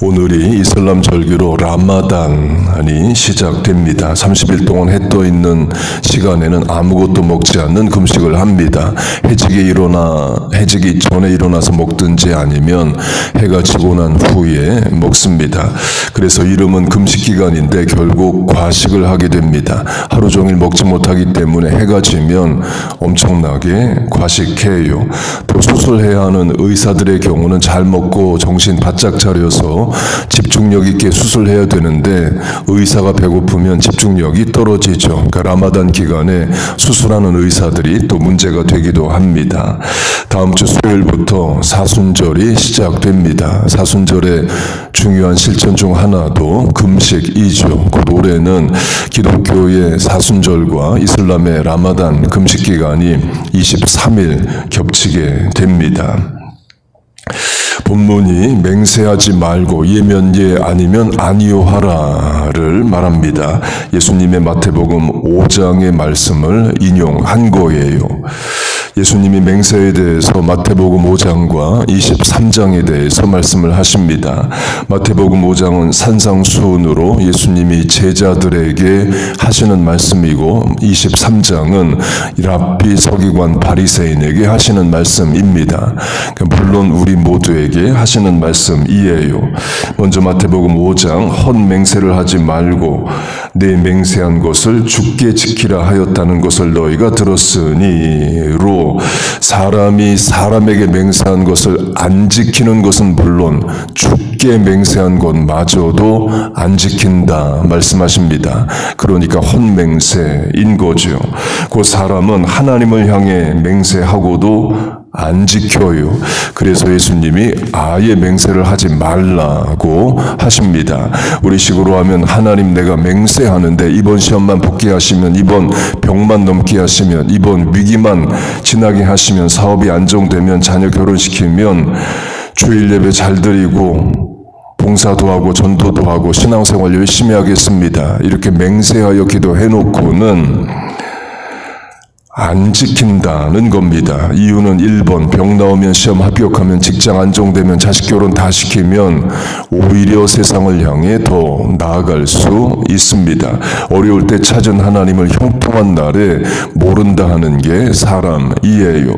오늘이 이슬람 절기로 라마단이 시작됩니다. 30일 동안 해 떠 있는 시간에는 아무것도 먹지 않는 금식을 합니다. 해지기 전에 일어나서 먹든지 아니면 해가 지고 난 후에 먹습니다. 그래서 이름은 금식 기간인데 결국 과식을 하게 됩니다. 하루 종일 먹지 못하기 때문에 해가 지면 엄청나게 과식해요. 또 수술해야 하는 의사들의 경우는 잘 먹고 정신 바짝 차려서 집중력 있게 수술해야 되는데 의사가 배고프면 집중력이 떨어지죠. 그러니까 라마단 기간에 수술하는 의사들이 또 문제가 되기도 합니다. 다음 주 수요일부터 사순절이 시작됩니다. 사순절의 중요한 실천 중 하나도 금식이죠. 곧 올해는 기독교의 사순절과 이슬람의 라마단 금식 기간이 23일 겹치게 됩니다. 본문이 맹세하지 말고 예면 예 아니면 아니요 하라를 말합니다. 예수님의 마태복음 5장의 말씀을 인용한 거예요. 예수님이 맹세에 대해서 마태복음 5장과 23장에 대해서 말씀을 하십니다. 마태복음 5장은 산상수훈으로 예수님이 제자들에게 하시는 말씀이고 23장은 랍비 서기관 바리새인에게 하시는 말씀입니다. 물론 우리 모두에게 하시는 말씀이에요. 먼저 마태복음 5장 헛맹세를 하지 말고 내 맹세한 것을 주께 지키라 하였다는 것을 너희가 들었으니로 사람이 사람에게 맹세한 것을 안 지키는 것은 물론 주께 맹세한 것마저도 안 지킨다 말씀하십니다. 그러니까 헛맹세인 거죠. 그 사람은 하나님을 향해 맹세하고도 안 지켜요. 그래서 예수님이 아예 맹세를 하지 말라고 하십니다. 우리 식으로 하면 하나님 내가 맹세하는데 이번 시험만 붙게 하시면, 이번 병만 넘게 하시면, 이번 위기만 지나게 하시면, 사업이 안정되면, 자녀 결혼시키면, 주일 예배 잘 드리고 봉사도 하고 전도도 하고 신앙생활 열심히 하겠습니다. 이렇게 맹세하여 기도해놓고는 안 지킨다는 겁니다. 이유는 1번 병 나오면 시험 합격하면 직장 안정되면 자식 결혼 다 시키면 오히려 세상을 향해 더 나아갈 수 있습니다. 어려울 때 찾은 하나님을 형통한 날에 모른다 하는 게 사람이에요.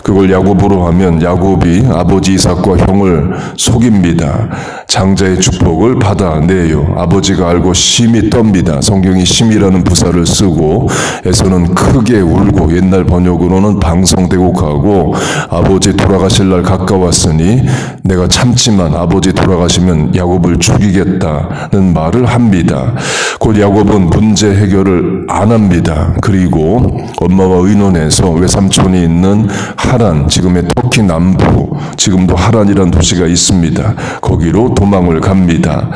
그걸 야곱으로 하면 야곱이 아버지 이삭과 형을 속입니다. 장자의 축복을 받아내요. 아버지가 알고 심히 떱니다. 성경이 심이라는 부사를 쓰고 에서는 크게 울고, 옛날 번역으로는 방성대곡하고 아버지 돌아가실 날 가까웠으니 내가 참지만 아버지 돌아가시면 야곱을 죽이겠다는 말을 합니다. 곧 야곱은 문제 해결을 안 합니다. 그리고 엄마와 의논해서 외삼촌이 있는 하란, 지금의 터키 남부, 지금도 하란이라는 도시가 있습니다. 거기로 도망을 갑니다.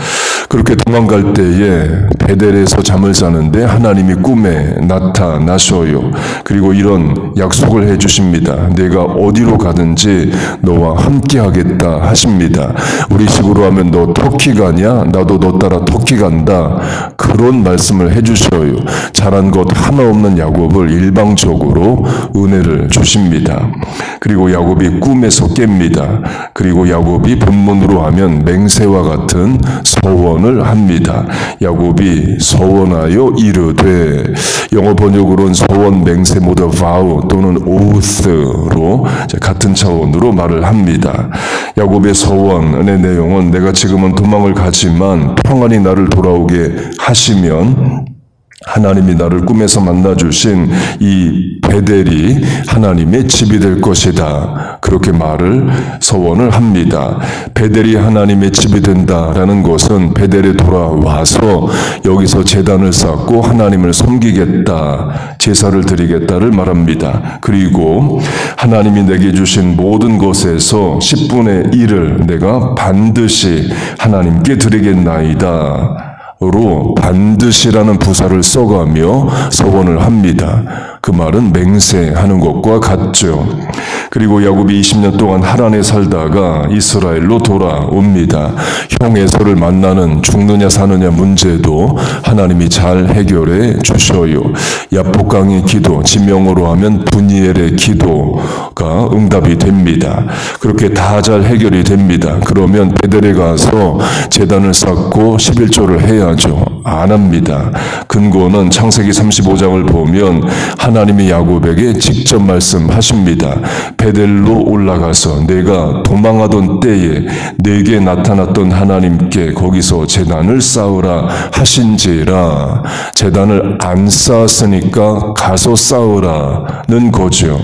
그렇게 도망갈 때에 베델에서 잠을 자는데 하나님이 꿈에 나타나셔요. 그리고 이런 약속을 해주십니다. 내가 어디로 가든지 너와 함께 하겠다 하십니다. 우리 식으로 하면 너 터키 가냐? 나도 너 따라 터키 간다. 그런 말씀을 해주셔요. 잘한 것 하나 없는 야곱을 일방적으로 은혜를 주십니다. 그리고 야곱이 꿈에서 깹니다. 그리고 야곱이 본문으로 하면 맹세와 같은 서원을 합니다. 야곱이 서원하여 이르되, 영어 번역으로는 서원, 맹세 모두 vow 또는 oath로 같은 차원으로 말을 합니다. 야곱의 서원의 내용은 내가 지금은 도망을 가지만 평안히 나를 돌아오게 하시면 하나님이 나를 꿈에서 만나주신 이 베델이 하나님의 집이 될 것이다. 그렇게 서원을 합니다. 베델이 하나님의 집이 된다라는 것은 베델에 돌아와서 여기서 제단을 쌓고 하나님을 섬기겠다, 제사를 드리겠다를 말합니다. 그리고 하나님이 내게 주신 모든 것에서 10분의 1을 내가 반드시 하나님께 드리겠나이다. 로 반드시라는 부사를 써가며 서원을 합니다. 그 말은 맹세하는 것과 같죠. 그리고 야곱이 20년 동안 하란에 살다가 이스라엘로 돌아옵니다. 형 에서를 만나는 죽느냐 사느냐 문제도 하나님이 잘 해결해 주셔요. 야복강의 기도, 지명으로 하면 분이엘의 기도가 응답이 됩니다. 그렇게 다 잘 해결이 됩니다. 그러면 베델에 가서 제단을 쌓고 11조를 해야죠. 안 합니다. 근거는 창세기 35장을 보면 하나님이 야곱에게 직접 말씀하십니다. 베델로 올라가서 내가 도망하던 때에 내게 나타났던 하나님께 거기서 제단을 쌓으라 하신지라. 제단을 안 쌓았으니까 가서 쌓으라는 거죠.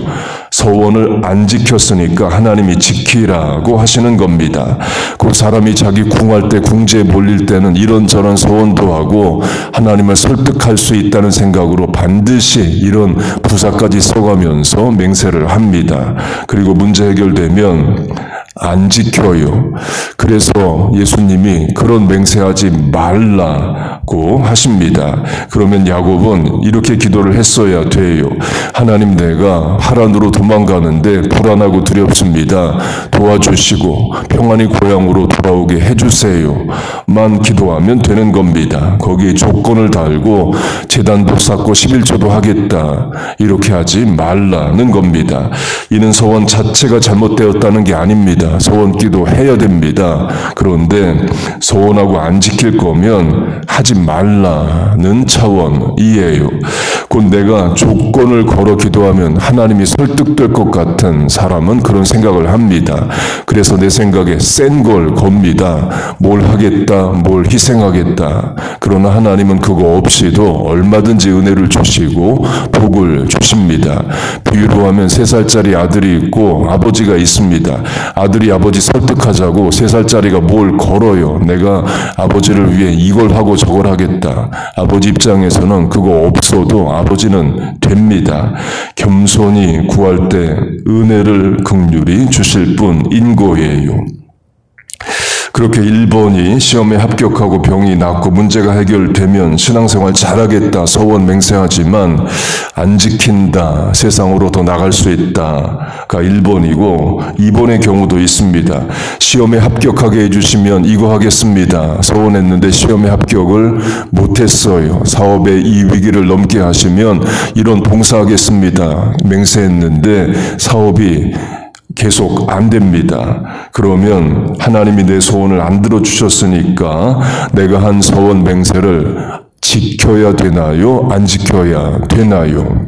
서원을 안 지켰으니까 하나님이 지키라고 하시는 겁니다. 그 사람이 자기 궁할 때, 궁지에 몰릴 때는 이런저런 서원도 하고 하나님을 설득할 수 있다는 생각으로 반드시 이런 부사까지 써가면서 맹세를 합니다. 그리고 문제 해결되면 안 지켜요. 그래서 예수님이 그런 맹세하지 말라고 하십니다. 그러면 야곱은 이렇게 기도를 했어야 돼요. 하나님, 내가 하란으로 도망가는데 불안하고 두렵습니다. 도와주시고 평안히 고향으로 돌아오게 해주세요. 만 기도하면 되는 겁니다. 거기에 조건을 달고 제단도 쌓고 11조도 하겠다. 이렇게 하지 말라는 겁니다. 이는 서원 자체가 잘못되었다는 게 아닙니다. 소원기도 해야 됩니다. 그런데 소원하고 안 지킬 거면 하지 말라는 차원이에요. 곧 내가 조건을 걸어 기도하면 하나님이 설득될 것 같은 사람은 그런 생각을 합니다. 그래서 내 생각에 센 걸 겁니다. 뭘 하겠다, 뭘 희생하겠다. 그러나 하나님은 그거 없이도 얼마든지 은혜를 주시고 복을 주십니다. 비유로 하면 3살짜리 아들이 있고 아버지가 있습니다. 아들이 아버지 설득하자고 3살짜리가 뭘 걸어요. 내가 아버지를 위해 이걸 하고 저걸 하겠다. 아버지 입장에서는 그거 없어도 아버지는 됩니다. 겸손히 구할 때 은혜를 긍휼히 주실 분인 거예요. 그렇게 1번이 시험에 합격하고 병이 낫고 문제가 해결되면 신앙생활 잘하겠다 서원 맹세하지만 안 지킨다, 세상으로 더 나갈 수 있다가 1번이고 2번의 경우도 있습니다. 시험에 합격하게 해주시면 이거 하겠습니다. 서원했는데 시험에 합격을 못했어요. 사업에 이 위기를 넘게 하시면 이런 봉사하겠습니다. 맹세했는데 사업이 계속 안 됩니다. 그러면 하나님이 내 소원을 안 들어주셨으니까 내가 한 서원 맹세를 지켜야 되나요? 안 지켜야 되나요?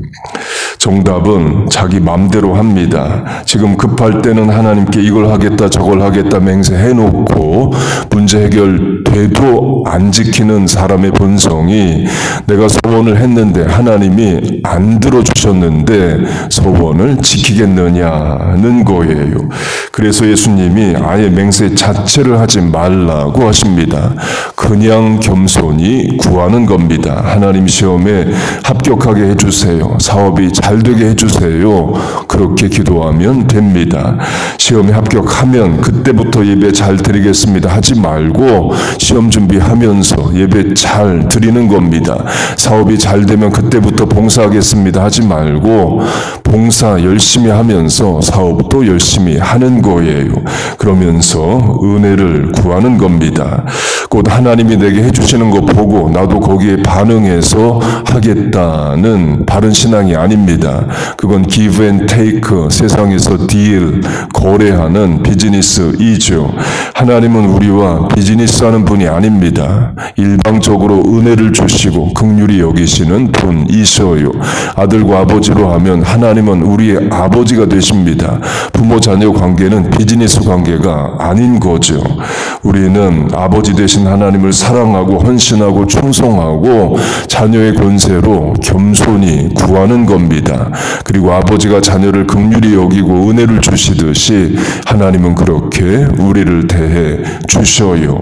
정답은 자기 맘대로 합니다. 지금 급할 때는 하나님께 이걸 하겠다 저걸 하겠다 맹세해놓고 문제 해결돼도 안 지키는 사람의 본성이 내가 소원을 했는데 하나님이 안 들어주셨는데 소원을 지키겠느냐는 거예요. 그래서 예수님이 아예 맹세 자체를 하지 말라고 하십니다. 그냥 겸손히 구하는 겁니다. 하나님 시험에 합격하게 해주세요. 사업이 잘 되게 해주세요. 그렇게 기도하면 됩니다. 시험에 합격하면 그때부터 예배 잘 드리겠습니다 하지 말고 시험 준비하면서 예배 잘 드리는 겁니다. 사업이 잘 되면 그때부터 봉사하겠습니다 하지 말고 봉사 열심히 하면서 사업도 열심히 하는 거예요. 그러면서 은혜를 구하는 겁니다. 곧 하나님이 내게 해주시는 거 보고 나도 거기에 반응해서 하겠다는 바른 신앙이 아닙니다. 그건 give and take, 세상에서 딜, 거래하는 비즈니스이죠. 하나님은 우리와 비즈니스하는 분이 아닙니다. 일방적으로 은혜를 주시고 긍휼히 여기시는 분이셔요. 아들과 아버지로 하면 하나님은 우리의 아버지가 되십니다. 부모 자녀 관계는 비즈니스 관계가 아닌 거죠. 우리는 아버지 되신 하나님을 사랑하고 헌신하고 충성하고 자녀의 권세로 겸손히 구하는 겁니다. 그리고 아버지가 자녀를 긍휼히 여기고 은혜를 주시듯이 하나님은 그렇게 우리를 대해 주셔요.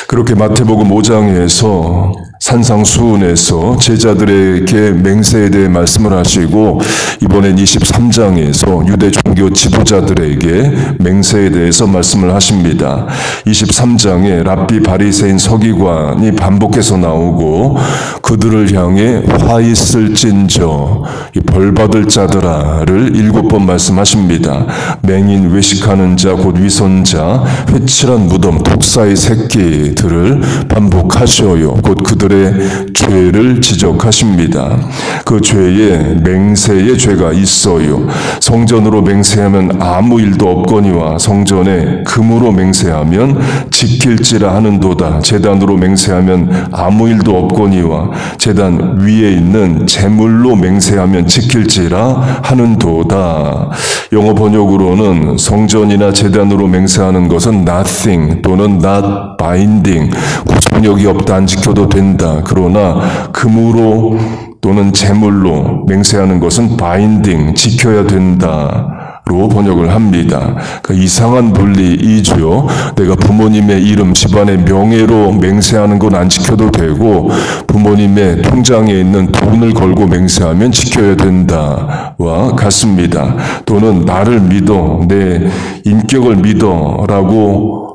그렇게 마태복음 5장에서 산상수훈에서 제자들에게 맹세에 대해 말씀을 하시고 이번엔 23장에서 유대 종교 지도자들에게 맹세에 대해서 말씀을 하십니다. 23장에 랍비 바리새인 서기관이 반복해서 나오고 그들을 향해 화 있을진저 벌받을 자들아를 7번 말씀하십니다. 맹인 외식하는 자 곧 위선자 회칠한 무덤 독사의 새끼들을 반복하셔요. 곧 그들의 죄를 지적하십니다. 그 죄에 맹세의 죄가 있어요. 성전으로 맹세하면 아무 일도 없거니와 성전에 금으로 맹세하면 지킬지라 하는도다. 제단으로 맹세하면 아무 일도 없거니와 제단 위에 있는 제물로 맹세하면 지킬지라 하는도다. 영어 번역으로는 성전이나 제단으로 맹세하는 것은 nothing 또는 not binding, 구속력이 없다, 안 지켜도 된다. 그러나 금으로 또는 제물로 맹세하는 것은 binding, 지켜야 된다로 번역을 합니다. 그 이상한 논리이죠. 내가 부모님의 이름, 집안의 명예로 맹세하는 건 안 지켜도 되고 부모님의 통장에 있는 돈을 걸고 맹세하면 지켜야 된다와 같습니다. 또는 나를 믿어, 내 인격을 믿어라고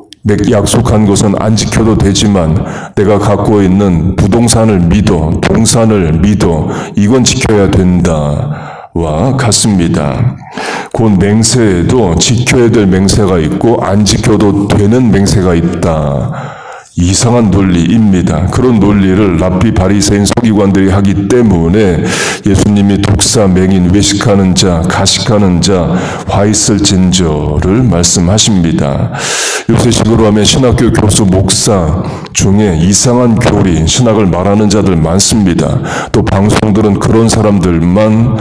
약속한 것은 안 지켜도 되지만 내가 갖고 있는 부동산을 믿어, 동산을 믿어, 이건 지켜야 된다와 같습니다. 곧 맹세에도 지켜야 될 맹세가 있고 안 지켜도 되는 맹세가 있다. 이상한 논리입니다. 그런 논리를 랍비 바리새인 서기관들이 하기 때문에 예수님이 독사, 맹인, 외식하는 자, 가식하는 자, 화 있을진저를 말씀하십니다. 요새식으로 하면 신학교 교수, 목사 중에 이상한 교리, 신학을 말하는 자들 많습니다. 또 방송들은 그런 사람들만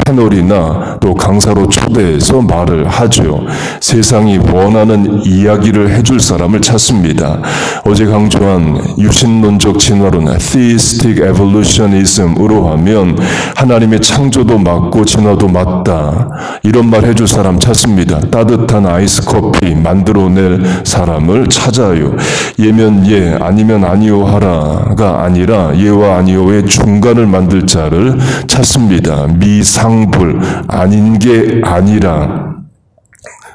패널이나 또 강사로 초대해서 말을 하죠. 세상이 원하는 이야기를 해줄 사람을 찾습니다. 어제 강조한 유신론적 진화론, theistic evolutionism으로 하면 하나님의 창조도 맞고 진화도 맞다. 이런 말 해줄 사람 찾습니다. 따뜻한 아이스 커피 만들어낼 사람을 찾아요. 예면 예, 아니면 아니요 하라가 아니라 예와 아니요의 중간을 만들 자를 찾습니다. 미상불, 아닌 게 아니라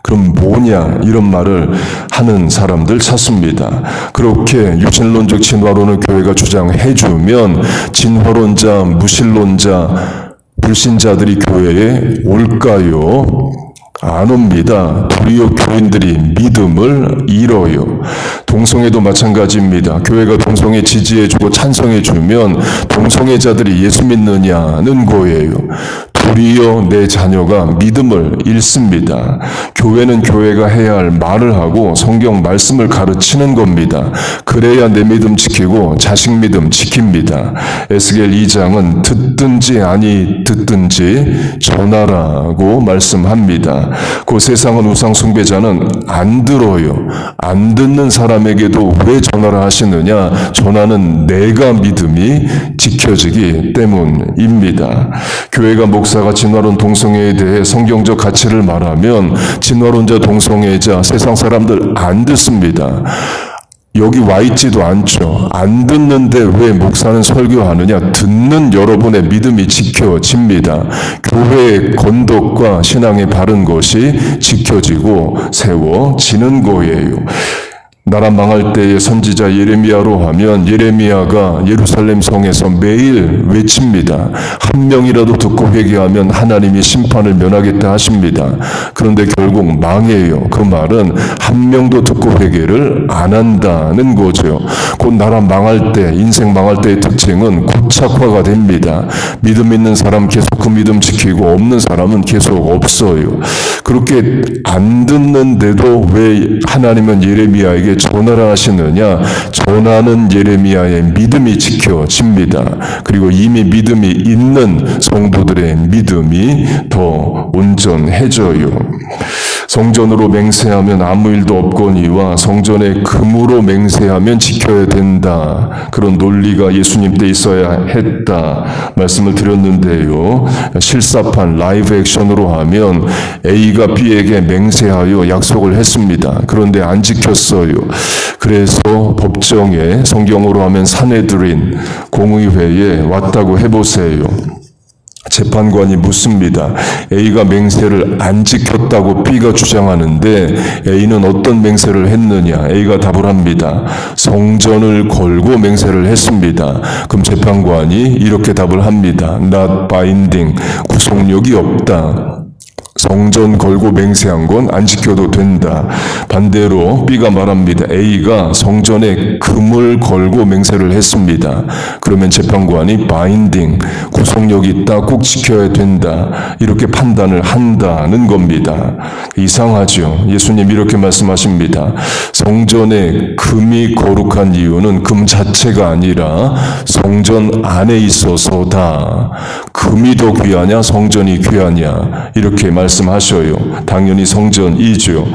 그럼 뭐냐 이런 말을 하는 사람들 찾습니다. 그렇게 유신론적 진화론을 교회가 주장해주면 진화론자, 무신론자, 불신자들이 교회에 올까요? 안 옵니다. 도리어 교인들이 믿음을 잃어요. 동성애도 마찬가지입니다. 교회가 동성애 지지해주고 찬성해주면 동성애자들이 예수 믿느냐는 거예요. 도리어 내 자녀가 믿음을 잃습니다. 교회는 교회가 해야 할 말을 하고 성경 말씀을 가르치는 겁니다. 그래야 내 믿음 지키고 자식 믿음 지킵니다. 에스겔 2장은 듣든지 아니 듣든지 전하라고 말씀합니다. 그 세상은 우상 숭배자는 안 들어요. 안 듣는 사람에게도 왜 전하라 하시느냐? 전하는 내가 믿음이 지켜지기 때문입니다. 교회가 목사가 진화론 동성애에 대해 성경적 가치를 말하면 진화론자, 동성애자, 세상 사람들 안 듣습니다. 여기 와 있지도 않죠. 안 듣는데 왜 목사는 설교하느냐? 듣는 여러분의 믿음이 지켜집니다. 교회의 건덕과 신앙의 바른 것이 지켜지고 세워지는 거예요. 나라 망할 때의 선지자 예레미야로 하면 예레미야가 예루살렘 성에서 매일 외칩니다. 한 명이라도 듣고 회개하면 하나님이 심판을 면하겠다 하십니다. 그런데 결국 망해요. 그 말은 한 명도 듣고 회개를 안 한다는 거죠. 곧 나라 망할 때, 인생 망할 때의 특징은 고착화가 됩니다. 믿음 있는 사람 계속 그 믿음 지키고 없는 사람은 계속 없어요. 그렇게 안 듣는데도 왜 하나님은 예레미야에게 전하라 하시느냐? 전하는 예레미야의 믿음이 지켜집니다. 그리고 이미 믿음이 있는 성도들의 믿음이 더 온전해져요. 성전으로 맹세하면 아무 일도 없거니와 성전에 금으로 맹세하면 지켜야 된다. 그런 논리가 예수님 때 있어야 했다 말씀을 드렸는데요. 실사판 라이브 액션으로 하면 A가 B에게 맹세하여 약속을 했습니다. 그런데 안 지켰어요. 그래서 법정에, 성경으로 하면 산헤드린 공의회에 왔다고 해보세요. 재판관이 묻습니다. A가 맹세를 안 지켰다고 B가 주장하는데 A는 어떤 맹세를 했느냐? A가 답을 합니다. 성전을 걸고 맹세를 했습니다. 그럼 재판관이 이렇게 답을 합니다. Not binding, 구속력이 없다. 성전 걸고 맹세한 건 안 지켜도 된다. 반대로 B가 말합니다. A가 성전에 금을 걸고 맹세를 했습니다. 그러면 재판관이 binding, 구속력이 있다, 꼭 지켜야 된다, 이렇게 판단을 한다는 겁니다. 이상하죠. 예수님 이렇게 말씀하십니다. 성전에 금이 거룩한 이유는 금 자체가 아니라 성전 안에 있어서다. 금이 더 귀하냐, 성전이 귀하냐, 이렇게 말씀하셔요. 당연히 성전이죠.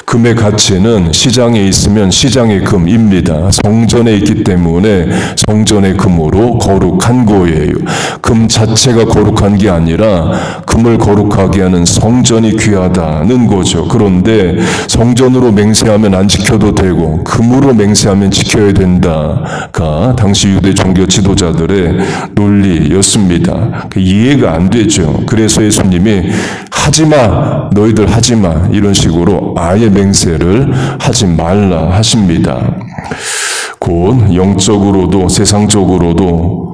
금의 가치는 시장에 있으면 시장의 금입니다. 성전에 있기 때문에 성전의 금으로 거룩한 거예요. 금 자체가 거룩한 게 아니라 금을 거룩하게 하는 성전이 귀하다는 거죠. 그런데 성전으로 맹세하면 안 지켜도 되고 금으로 맹세하면 지켜야 된다가 당시 유대 종교 지도자들의 논리였습니다. 이해가 안 되죠. 그래서 예수님이 하지마, 너희들 하지마, 이런 식으로 아예 맹세를 하지 말라 하십니다. 곧 영적으로도 세상적으로도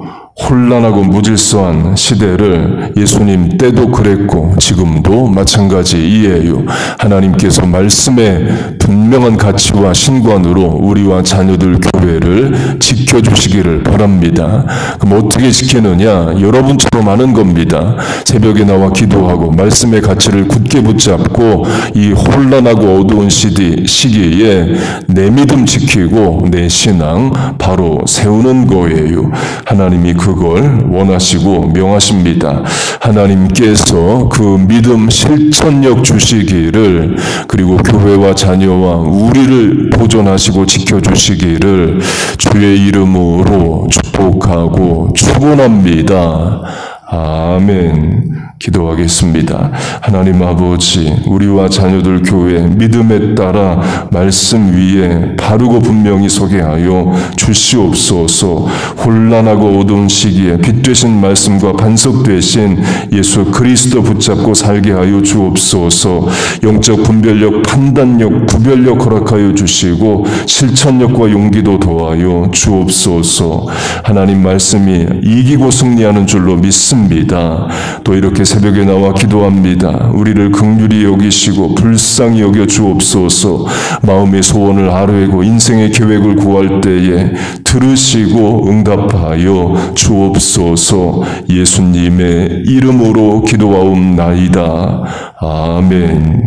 혼란하고 무질서한 시대를 예수님 때도 그랬고 지금도 마찬가지이에요. 하나님께서 말씀의 분명한 가치와 신관으로 우리와 자녀들 교회를 지켜주시기를 바랍니다. 그럼 어떻게 지키느냐? 여러분처럼 하는 겁니다. 새벽에 나와 기도하고 말씀의 가치를 굳게 붙잡고 이 혼란하고 어두운 시기에 내 믿음 지키고 내 신앙 바로 세우는 거예요. 하나님이 그걸 원하시고 명하십니다. 하나님께서 그 믿음 실천력 주시기를, 그리고 교회와 자녀와 우리를 보존하시고 지켜주시기를 주의 이름으로 축복하고 축원합니다. 아멘. 기도하겠습니다. 하나님 아버지, 우리와 자녀들 교회 믿음에 따라 말씀 위에 바르고 분명히 서게 하여 주시옵소서. 혼란하고 어두운 시기에 빛 되신 말씀과 반석 되신 예수 그리스도 붙잡고 살게 하여 주옵소서. 영적 분별력, 판단력, 구별력 허락하여 주시고 실천력과 용기도 더하여 주옵소서. 하나님 말씀이 이기고 승리하는 줄로 믿습니다. 또 이렇게 새벽에 나와 기도합니다. 우리를 긍휼히 여기시고 불쌍히 여겨 주옵소서. 마음의 소원을 아뢰고 인생의 계획을 구할 때에 들으시고 응답하여 주옵소서. 예수님의 이름으로 기도하옵나이다. 아멘.